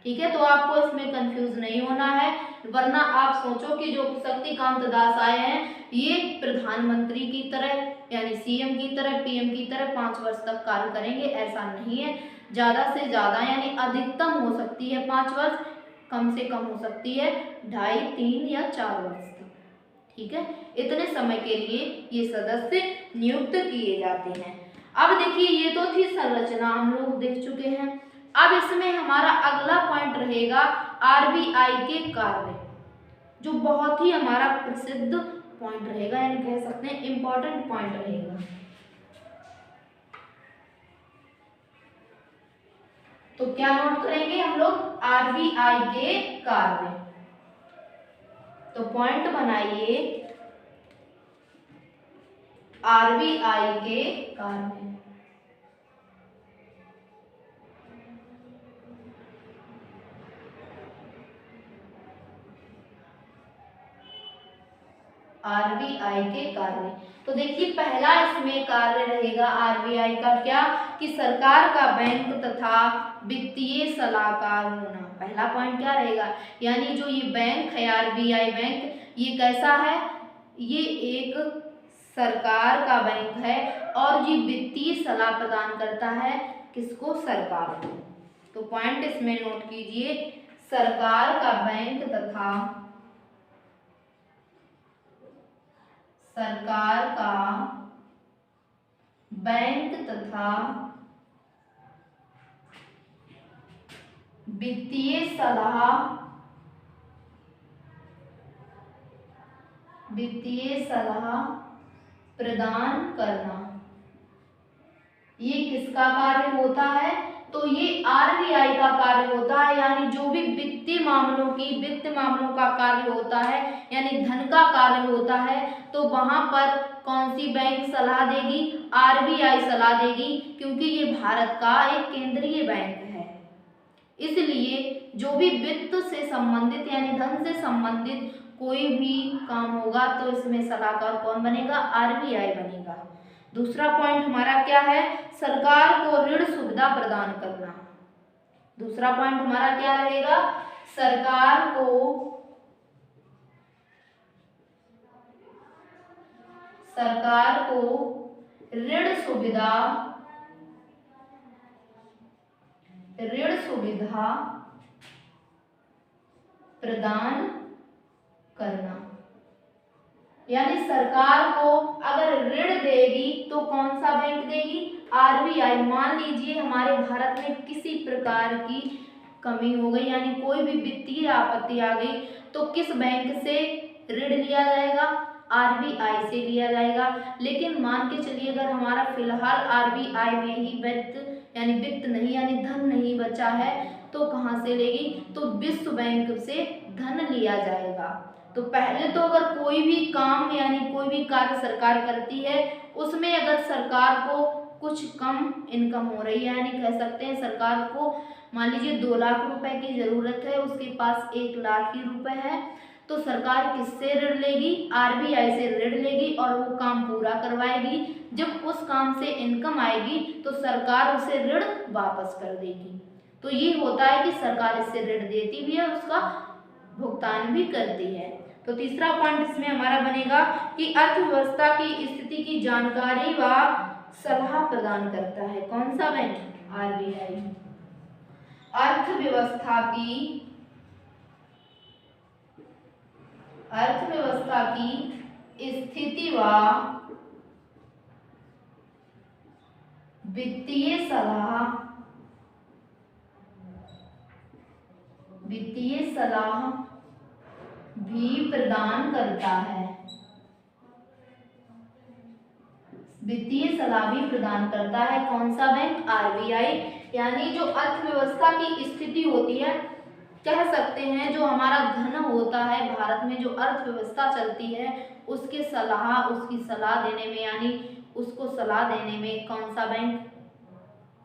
ठीक है, तो आपको इसमें कंफ्यूज नहीं होना है, वरना आप सोचो कि जो शक्तिकांत दास आए हैं ये प्रधानमंत्री की तरह यानी सीएम की तरह, पीएम की तरह 5 वर्ष तक कार्य करेंगे, ऐसा नहीं है। ज्यादा से ज्यादा यानी अधिकतम हो सकती है 5 वर्ष, कम से कम हो सकती है 2.5, 3 या 4 वर्ष तक। ठीक है, इतने समय के लिए ये सदस्य नियुक्त किए जाते हैं। अब देखिए ये तो थी संरचना, हम लोग देख चुके हैं। अब इसमें हमारा अगला पॉइंट रहेगा आरबीआई के कार्य, जो बहुत ही हमारा प्रसिद्ध पॉइंट रहेगा, यानी कह सकते हैं इंपॉर्टेंट पॉइंट रहेगा। तो क्या नोट करेंगे हम लोग? आरबीआई के कार्य। तो पॉइंट बनाइए आरबीआई के कार्य। आरबीआई के कार्य, तो देखिए पहला इसमें कार्य रहेगा आरबीआई का क्या, कि सरकार का बैंक तथा वित्तीय सलाहकार होना। पहला पॉइंट क्या रहेगा? यानी जो ये बैंक है आरबीआई बैंक, ये कैसा है? ये एक सरकार का बैंक है और ये वित्तीय सलाह प्रदान करता है किसको? सरकार को। तो पॉइंट इसमें नोट कीजिए, सरकार का बैंक तथा सरकार का बैंक तथा वित्तीय सलाह प्रदान करना, ये किसका कार्य होता है? तो ये आरबीआई का कार्य होता है। यानी जो भी वित्त मामलों का कार्य होता है, यानी धन का कार्य होता है, तो वहां पर कौन सी बैंक सलाह देगी? आरबीआई सलाह देगी, क्योंकि ये भारत का एक केंद्रीय बैंक है। इसलिए जो भी वित्त से संबंधित यानी धन से संबंधित कोई भी काम होगा तो इसमें सलाहकार कौन बनेगा? आरबीआई बनेगा। दूसरा पॉइंट हमारा क्या है? सरकार को ऋण सुविधा प्रदान करना। दूसरा पॉइंट हमारा क्या रहेगा? सरकार को ऋण सुविधा प्रदान करना। यानी सरकार को अगर ऋण देगी तो कौन सा बैंक देगी? आरबीआई। मान लीजिए हमारे भारत में किसी प्रकार की कमी हो गई, यानी कोई भी वित्तीय आपत्ति आ गई, तो किस बैंक से ऋण लिया जाएगा? आरबीआई से लिया जाएगा। लेकिन मान के चलिए अगर हमारा फिलहाल आरबीआई में ही वित्त नहीं यानी धन नहीं बचा है, तो कहाँ से लेगी? तो विश्व बैंक से धन लिया जाएगा। तो पहले तो अगर कोई भी काम यानी कोई भी कार्य सरकार करती है, उसमें अगर सरकार को कुछ कम इनकम हो रही है, यानी कह सकते हैं सरकार को मान लीजिए 2 लाख रुपए की ज़रूरत है, उसके पास 1 लाख ही रुपए है, तो सरकार किससे ऋण लेगी? आरबीआई से ऋण लेगी और वो काम पूरा करवाएगी। जब उस काम से इनकम आएगी तो सरकार उसे ऋण वापस कर देगी। तो ये होता है कि सरकार इससे ऋण देती भी है, उसका भुगतान भी करती है। तो तीसरा पॉइंट इसमें हमारा बनेगा कि अर्थव्यवस्था की स्थिति की जानकारी व सलाह प्रदान करता है। कौन सा बैंक? आरबीआई। अर्थव्यवस्था की स्थिति व वित्तीय सलाह भी प्रदान करता है। वित्तीय सलाह भी प्रदान करता है। कौन सा बैंक? आरबीआई। यानी जो अर्थव्यवस्था की स्थिति होती है, कह सकते हैं जो हमारा धन होता है भारत में, जो अर्थव्यवस्था चलती है, उसकी सलाह देने में यानी उसको सलाह देने में कौन सा बैंक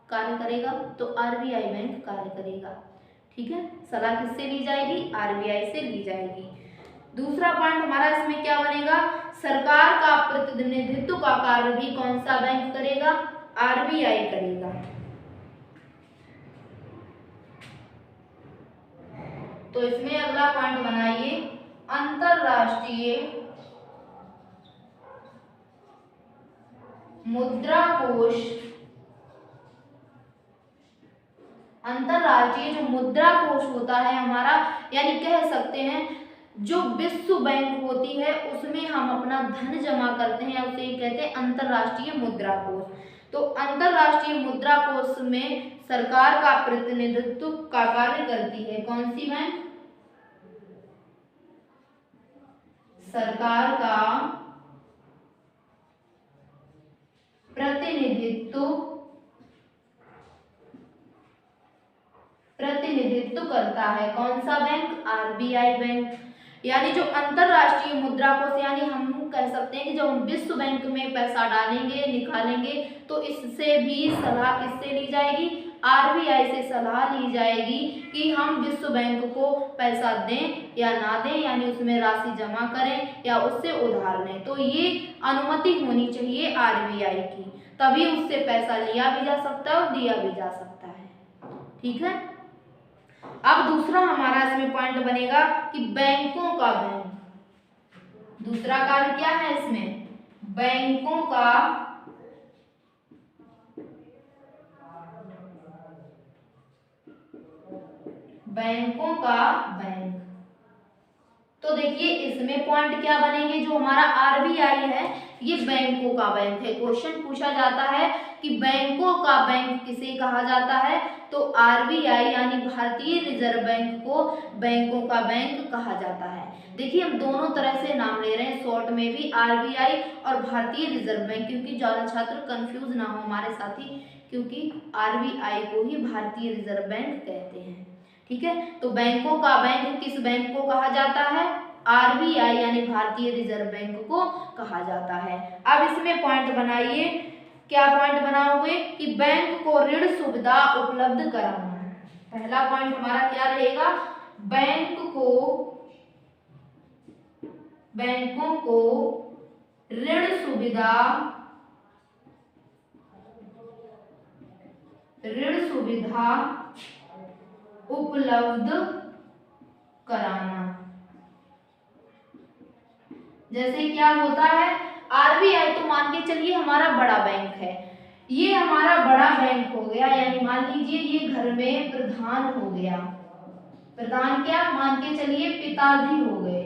कार्य करेगा? तो आरबीआई बैंक कार्य करेगा। ठीक है, सलाह किससे ली जाएगी? आरबीआई से ली जाएगी। दूसरा पॉइंट हमारा इसमें क्या बनेगा? सरकार का प्रतिनिधित्व का कार्य भी कौन सा बैंक करेगा? आरबीआई करेगा। तो इसमें अगला पॉइंट बनाइए, अंतरराष्ट्रीय मुद्रा कोष। अंतरराष्ट्रीय जो मुद्रा कोष होता है हमारा, यानी कह सकते हैं जो विश्व बैंक होती है उसमें हम अपना धन जमा करते हैं, उसे कहते हैं अंतरराष्ट्रीय मुद्रा कोष। तो अंतरराष्ट्रीय मुद्रा कोष में सरकार का प्रतिनिधित्व का कार्य करती है कौन सी बैंक? सरकार का प्रतिनिधित्व करता है कौन सा बैंक? RBI bank. यानी जो अंतरराष्ट्रीय मुद्रा कोष, यानी हम कह सकते हैं कि जब हम विश्व बैंक में पैसा डालेंगे निकालेंगे तो इससे भी सलाह किससे ली जाएगी? आरबीआई से सलाह ली जाएगी कि हम विश्व बैंक को पैसा दें या ना दें, यानी उसमें राशि जमा करें या उससे उधार लें। तो ये अनुमति होनी चाहिए आरबीआई की, तभी उससे पैसा लिया भी जा सकता है और दिया भी जा सकता है। ठीक है, अब दूसरा हमारा इसमें पॉइंट बनेगा कि बैंकों का बैंक। दूसरा कार्य क्या है इसमें? बैंकों का बैंक। तो देखिए इसमें पॉइंट क्या बनेंगे, जो हमारा आरबीआई है ये बैंकों का बैंक है। क्वेश्चन पूछा जाता है कि बैंकों का बैंक किसे कहा जाता है? तो आरबीआई यानी भारतीय रिजर्व बैंक को बैंकों का बैंक कहा जाता है। देखिए हम दोनों तरह से नाम ले रहे हैं, शॉर्ट में भी आरबीआई और भारतीय रिजर्व बैंक, क्योंकि ज़्यादा छात्र कंफ्यूज ना हो हमारे साथी, क्योंकि आरबीआई को ही भारतीय रिजर्व बैंक कहते हैं। ठीक है, तो बैंकों का बैंक किस बैंक को कहा जाता है? आरबीआई यानी भारतीय रिजर्व बैंक को कहा जाता है। अब इसमें पॉइंट बनाइए, क्या पॉइंट बनाओगे कि बैंक को ऋण सुविधा उपलब्ध कराना। पहला पॉइंट हमारा क्या रहेगा? बैंकों को ऋण सुविधा उपलब्ध कराना। जैसे क्या होता है, आरबीआई तो मान के चलिए हमारा बड़ा बैंक है, ये हमारा बड़ा बैंक हो गया, यानी मान लीजिए ये घर में प्रधान हो गया। प्रधान क्या मान के चलिए? पिताजी हो गए।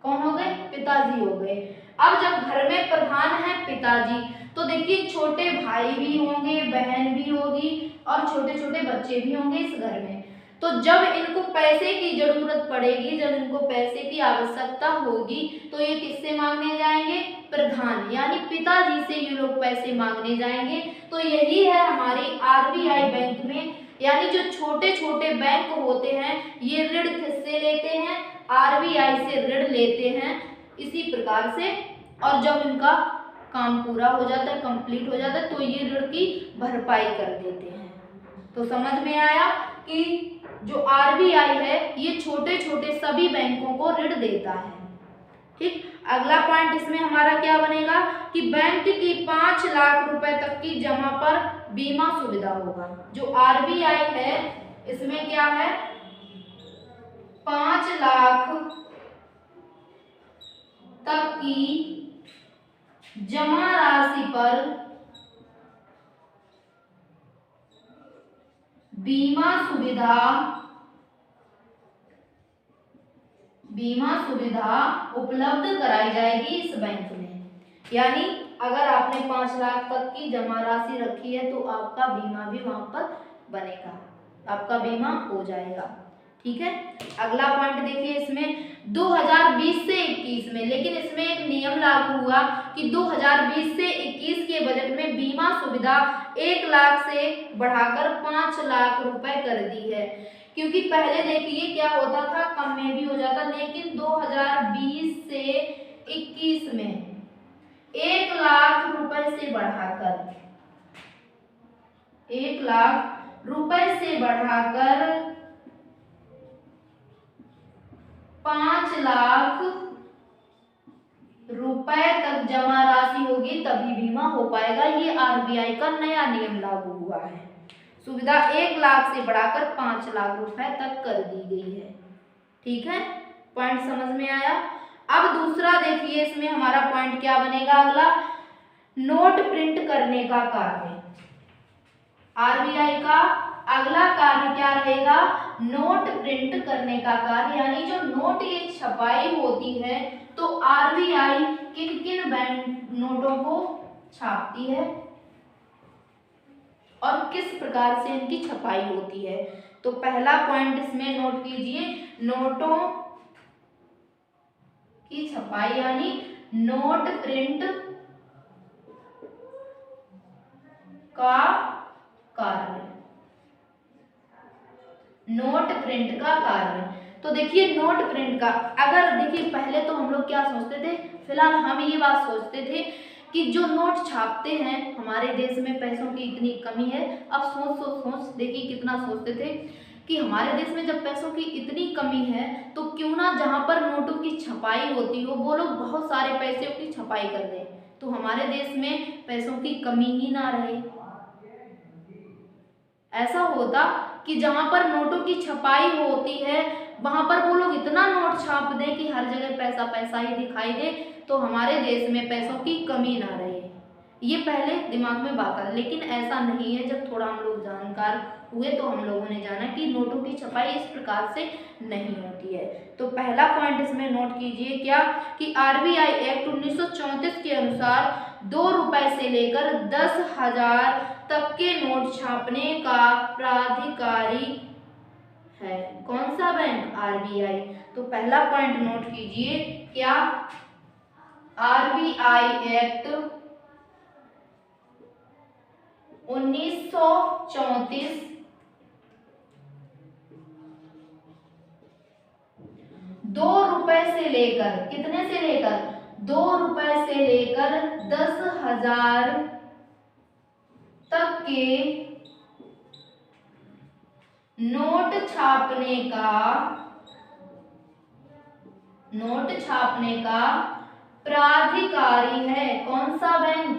कौन हो गए? पिताजी हो गए। अब जब घर में प्रधान है पिताजी, तो देखिए छोटे भाई भी होंगे, बहन भी होगी और छोटे छोटे बच्चे भी होंगे इस घर में। तो जब इनको पैसे की जरूरत पड़ेगी, जब इनको पैसे की आवश्यकता होगी, तो ये किससे मांगने जाएंगे? प्रधान यानी पिताजी से ये लोग पैसे मांगने जाएंगे। तो यही है हमारी आरबीआई बैंक में, यानी जो छोटे छोटे बैंक होते हैं ये ऋण किससे लेते हैं? आरबीआई से ऋण लेते हैं इसी प्रकार से, और जब इनका काम पूरा हो जाता है, कंप्लीट हो जाता है, तो ये ऋण की भरपाई कर देते हैं। तो समझ में आया कि जो आरबीआई है ये छोटे छोटे सभी बैंकों को ऋण देता है। ठीक, अगला पॉइंट इसमें हमारा क्या बनेगा कि बैंक की 5 लाख रुपए तक की जमा पर बीमा सुविधा होगा। जो आरबीआई है इसमें क्या है, 5 लाख तक की जमा राशि पर बीमा सुविधा उपलब्ध कराई जाएगी इस बैंक में। यानी अगर आपने 5 लाख तक की जमा राशि रखी है तो आपका बीमा भी वहां पर बनेगा, आपका बीमा हो जाएगा। ठीक है, अगला पॉइंट देखिए इसमें 2020 से 21 में, लेकिन इसमें एक नियम लागू हुआ कि 2020 से 21 के बजट में बीमा सुविधा 1 लाख से बढ़ाकर 5 लाख रुपए कर दी है। क्योंकि पहले देखिए क्या होता था, कम में भी हो जाता, लेकिन 2020 से 21 में 1 लाख रुपए से बढ़ाकर 1 लाख रुपए से बढ़ाकर 5 लाख रुपए तक जमा राशि होगी तभी बीमा हो पाएगा। ये आरबीआई का नया नियम लागू हुआ है। सुविधा 1 लाख से बढ़ाकर 5 लाख रुपए तक कर दी गई है। ठीक है, पॉइंट समझ में आया। अब दूसरा देखिए इसमें हमारा पॉइंट क्या बनेगा, अगला नोट प्रिंट करने का कार्य। आरबीआई का अगला कार्य क्या रहेगा, नोट प्रिंट करने का कार्य। यानी जो नोट ये छपाई होती है तो आरबीआई किन किन बैंक नोटों को छापती है और किस प्रकार से इनकी छपाई होती है। तो पहला पॉइंट इसमें नोट कीजिए, नोटों की छपाई यानी नोट प्रिंट का कार्य, नोट प्रिंट का कार्य। तो देखिए नोट प्रिंट का, अगर देखिए पहले तो हम लोग क्या सोचते थे, फिलहाल हम ये बात सोचते थे कि जो नोट छापते हैं, हमारे देश में पैसों की इतनी कमी है। अब सोच देखिए कितना सोचते थे कि हमारे देश में जब पैसों की इतनी कमी है तो क्यों ना जहाँ पर नोटों की छपाई होती हो वो लोग बहुत सारे पैसों की छपाई कर दें, तो हमारे देश में पैसों की कमी ही ना रहे। ऐसा होता कि जहां पर नोटों की छपाई होती है वहां पर वो लोग इतना नोट छाप दें कि हर जगह पैसा पैसा ही दिखाई दे, तो हमारे देश में पैसों की कमी ना रहे। ये पहले दिमाग में बात आ, लेकिन ऐसा नहीं है। जब थोड़ा हम लोग जानकार हुए तो हम लोगों ने जाना कि नोटों की छपाई इस प्रकार से नहीं होती है। तो पहला पॉइंट इसमें नोट कीजिए क्या कि आरबीआई एक्ट 1934 के अनुसार 2 रुपए से लेकर 10,000 तक के नोट छापने का प्राधिकारी है कौन सा बैंक, आरबीआई। तो पहला पॉइंट नोट कीजिए क्या, आरबीआई एक्ट 1934 2 रुपए से लेकर, कितने से लेकर, 2 रुपए से लेकर 10,000 तक के नोट छापने का प्राधिकारी है कौन सा बैंक,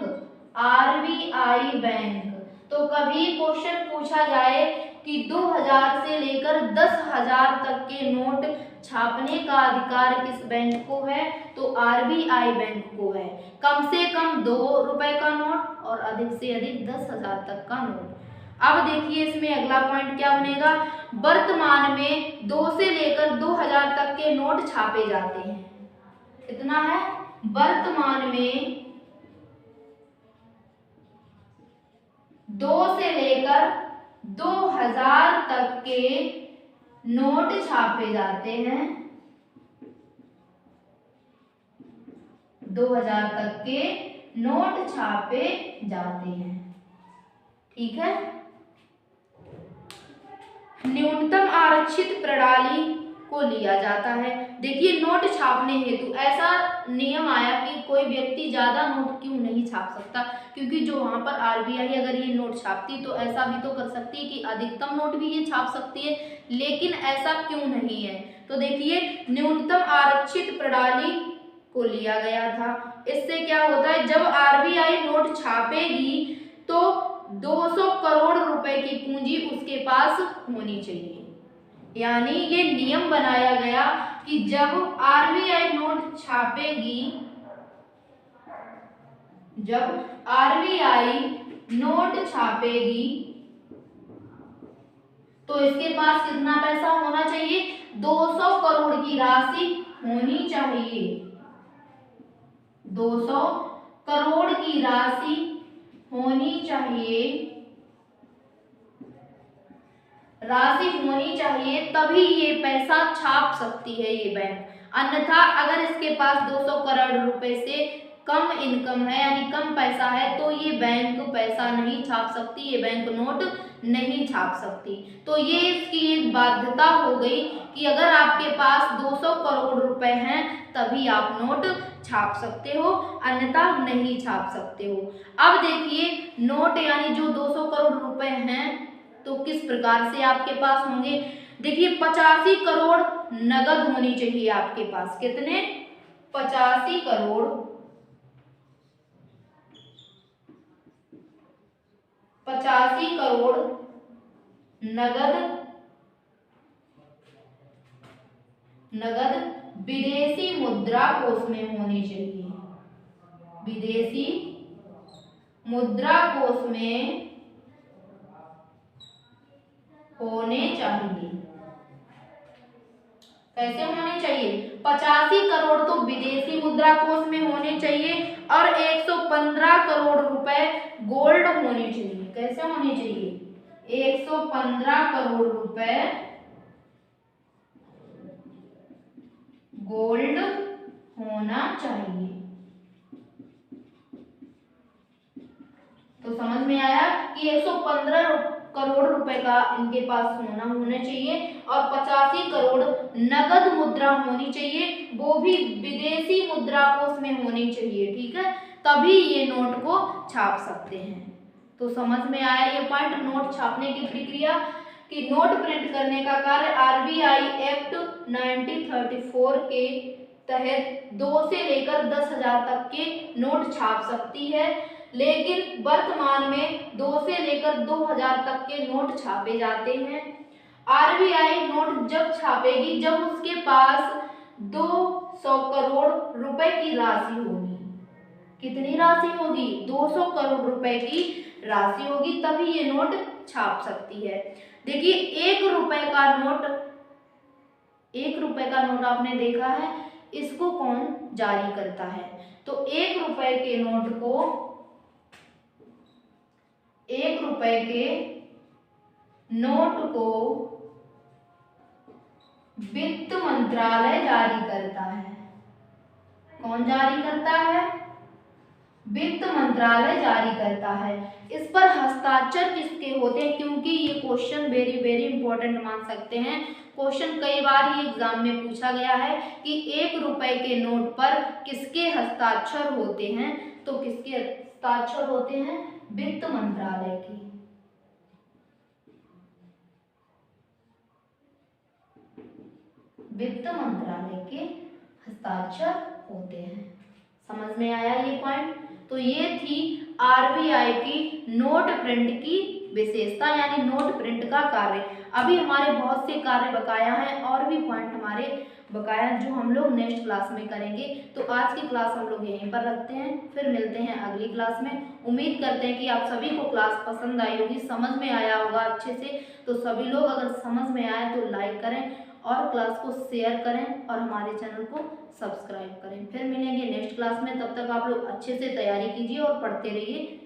आरबीआई बैंक। तो कभी क्वेश्चन पूछा जाए कि 2000 से लेकर 10,000 तक के नोट छापने का अधिकार किस बैंक को है, तो आरबीआई बैंक को है। कम से कम 2 रुपए का नोट और अधिक से अधिक 10,000 तक का नोट। अब देखिए इसमें अगला पॉइंट क्या बनेगा, वर्तमान में 2 से लेकर 2000 तक के नोट छापे जाते हैं। कितना है, वर्तमान में 2 से लेकर 2000 तक के नोट छापे जाते हैं, 2000 तक के नोट छापे जाते हैं। ठीक है, न्यूनतम आरक्षित प्रणाली को लिया जाता है। देखिए नोट छापने हेतु ऐसा नियम आया कि कोई व्यक्ति ज़्यादा नोट क्यों नहीं छाप सकता, क्योंकि जो वहाँ पर आरबीआई अगर ये नोट छापती तो ऐसा भी तो कर सकती है कि अधिकतम नोट भी ये छाप सकती है, लेकिन ऐसा क्यों नहीं है। तो देखिए न्यूनतम आरक्षित प्रणाली को लिया गया था। इससे क्या होता है, जब आरबीआई नोट छापेगी तो 200 करोड़ रुपए की पूंजी उसके पास होनी चाहिए। यानी ये नियम बनाया गया कि जब आरबीआई नोट छापेगी, जब आरबीआई नोट छापेगी तो इसके पास कितना पैसा होना चाहिए, 200 करोड़ की राशि होनी चाहिए। 200 करोड़ की राशि होनी चाहिए, राशि होनी चाहिए, तभी ये पैसा छाप सकती है ये बैंक। अन्यथा अगर इसके पास 200 करोड़ रुपए से कम इनकम है यानी कम पैसा है तो ये बैंक पैसा नहीं छाप सकती, ये बैंक नोट नहीं छाप सकती। तो ये इसकी एक बाध्यता हो गई कि अगर आपके पास 200 करोड़ रुपए हैं तभी आप नोट छाप सकते हो, अन्यथा नहीं छाप सकते हो। अब देखिए नोट यानी जो 200 करोड़ रुपए हैं तो किस प्रकार से आपके पास होंगे। देखिए 85 करोड़ नगद होनी चाहिए आपके पास। कितने, 85 करोड़, 85 करोड़ नगद विदेशी मुद्रा कोष में होनी चाहिए। विदेशी मुद्रा कोष में होने चाहिए। कैसे होने चाहिए, 85 करोड़ तो विदेशी मुद्रा कोष में होने चाहिए और 115 करोड़ रुपए गोल्ड होने चाहिए। कैसे होने चाहिए, 115 करोड़ रुपए गोल्ड होना चाहिए। तो समझ में आया कि 115 करोड़ रुपए का इनके पास होना चाहिए और 85 करोड़ नगद मुद्रा होनी चाहिए, वो भी विदेशी मुद्रा कोष में होनी चाहिए। ठीक है, तभी ये नोट को छाप सकते हैं। तो समझ में आया ये पॉइंट, नोट छापने की प्रक्रिया कि नोट प्रिंट करने का कार्य आरबीआई एक्ट 1934 के तहत 2 से लेकर 10,000 तक के नोट छाप सकती है, लेकिन वर्तमान में 2 से लेकर 2,000 तक के नोट छापे जाते हैं। आरबीआई नोट जब छापेगी जब उसके पास 200 करोड़ रुपए की राशि होगी। कितनी राशि होगी, 200 करोड़ रुपए की राशि होगी, तभी ये नोट छाप सकती है। देखिए 1 रुपए का नोट, 1 रुपए का नोट आपने देखा है, इसको कौन जारी करता है, तो 1 रुपए के नोट को, 1 रुपए के नोट को वित्त मंत्रालय जारी करता है। कौन जारी करता है, वित्त मंत्रालय जारी करता है। इस पर हस्ताक्षर किसके होते हैं, क्योंकि ये क्वेश्चन वेरी वेरी इंपॉर्टेंट मान सकते हैं। क्वेश्चन कई बार ही एग्जाम में पूछा गया है कि 1 रुपए के नोट पर किसके हस्ताक्षर होते हैं, तो किसके हस्ताक्षर होते हैं, वित्त मंत्रालय की। वित्त मंत्रालय के हस्ताक्षर होते हैं। समझ में आया ये पॉइंट। तो ये थी आरबीआई की नोट प्रिंट की विशेषता यानी नोट प्रिंट का कार्य। अभी हमारे बहुत से कार्य बकाया हैं और भी पॉइंट हमारे बकाया जो हम लोग नेक्स्ट क्लास में करेंगे। तो आज की क्लास हम लोग यहीं पर रखते हैं, फिर मिलते हैं अगली क्लास में। उम्मीद करते हैं कि आप सभी को क्लास पसंद आई होगी, समझ में आया होगा अच्छे से। तो सभी लोग अगर समझ में आए तो लाइक करें और क्लास को शेयर करें और हमारे चैनल को सब्सक्राइब करें। फिर मिलेंगे नेक्स्ट क्लास में, तब तक आप लोग अच्छे से तैयारी कीजिए और पढ़ते रहिए।